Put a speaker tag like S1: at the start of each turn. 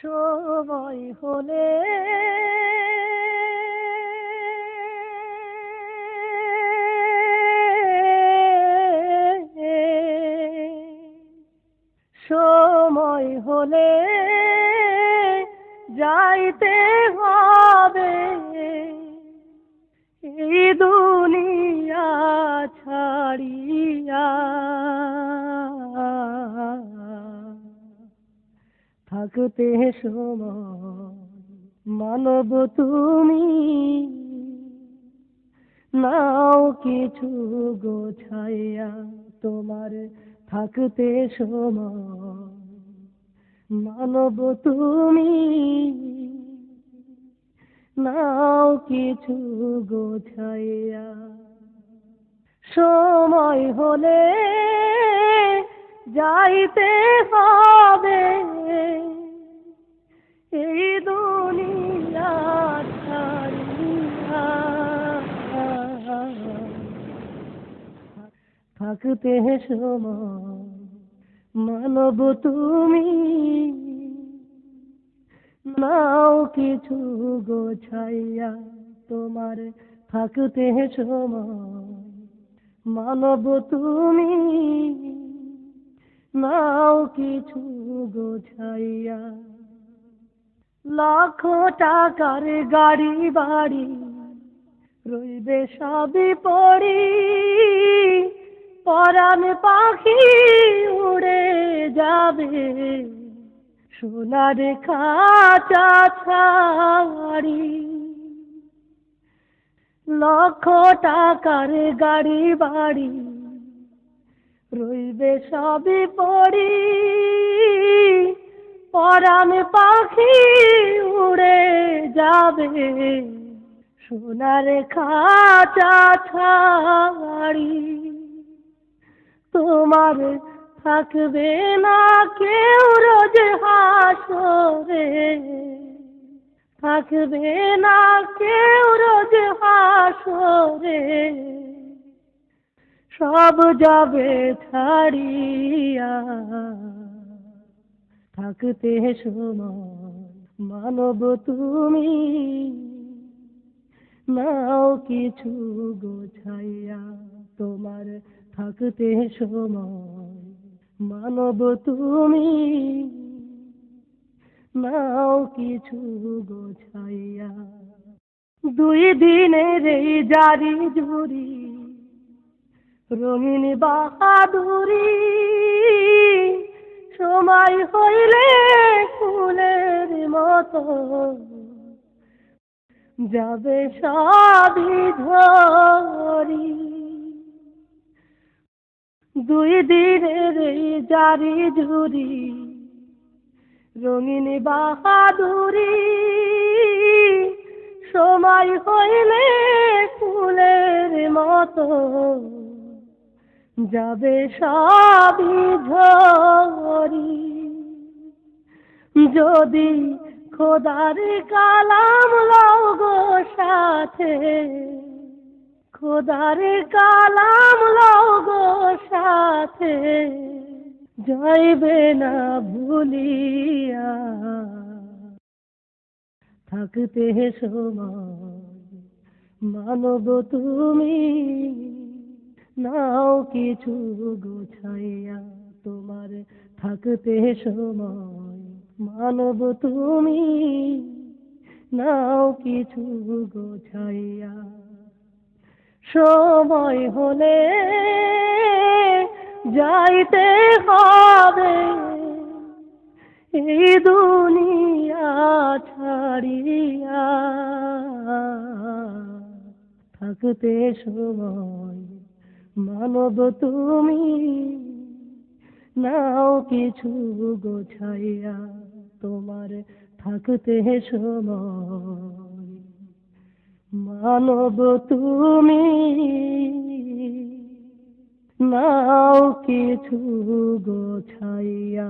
S1: সময় হলে সময় হলে যাইতে হবে এই দুনিয়া ছাড়িয়া। থাকতে সময় মানব তুমি নাও কিছু গোছাইয়া। তোমার থাকতে সময় মানব তুমি নাও কিছু গোছাইয়া। সময় হলে যাইতে হবে এই দুনিয়া ছাড়িয়া। থাকতে সময় মানব তুমি নাও কিছু গোছাইয়া। তোমার থাকতে সময় মানব তুমি নাও কিছু গোছাইয়া। লাখ টাকার গাড়ি বাড়ি রইবে সবই পড়ি, পরাণ পাখি উড়ে যাবে সোনার খাঁচা ছাড়ি। লক্ষ টাকার গাড়ি বাড়ি রইবে সবই পড়ি, পরাণ পাখি উড়ে যাবে সোনার খাঁচা ছাড়ি। তোমার থাকবে না কেউ রোজ হাসরে, থাকবে না কেউ রোজ হাসরে, সব যাবে ছাড়িয়া। থাকতে সময় মানব তুমি নাও কিছু গোছাইয়া। তোমার থাকতে সময় মানব তুমি নাও কিছু গোছাইয়া। দুই দিনের এই জারি জুরি রঙিন বাহাদুরি, সময় হইলে ফুলের মতো যাবে সবই ঝরি। দুই দিনের এই জারি জুরি রঙিন বাহাদুরি, সময় হইলে ফুলের মতো যাবে সবই ঝরি। যদি খোদার কালাম লও গো সাথে, খোদার কালাম লও গো সাথে, যাইবে না ভুলিয়া। থাকতে সময় মানব তুমি নাও কিছু গোছাইয়া। তোমার থাকতে সময় মানব তুমি নাও কিছু গোছাইয়া। সময় হলে যাইতে হবে এই দুনিয়া ছাড়িয়া। থাকতে সময় মানব তুমি নাও কিছু গোছাইয়া। তোমার থাকতে সময় মানব তুমি নাও কিছু গোছাইয়া।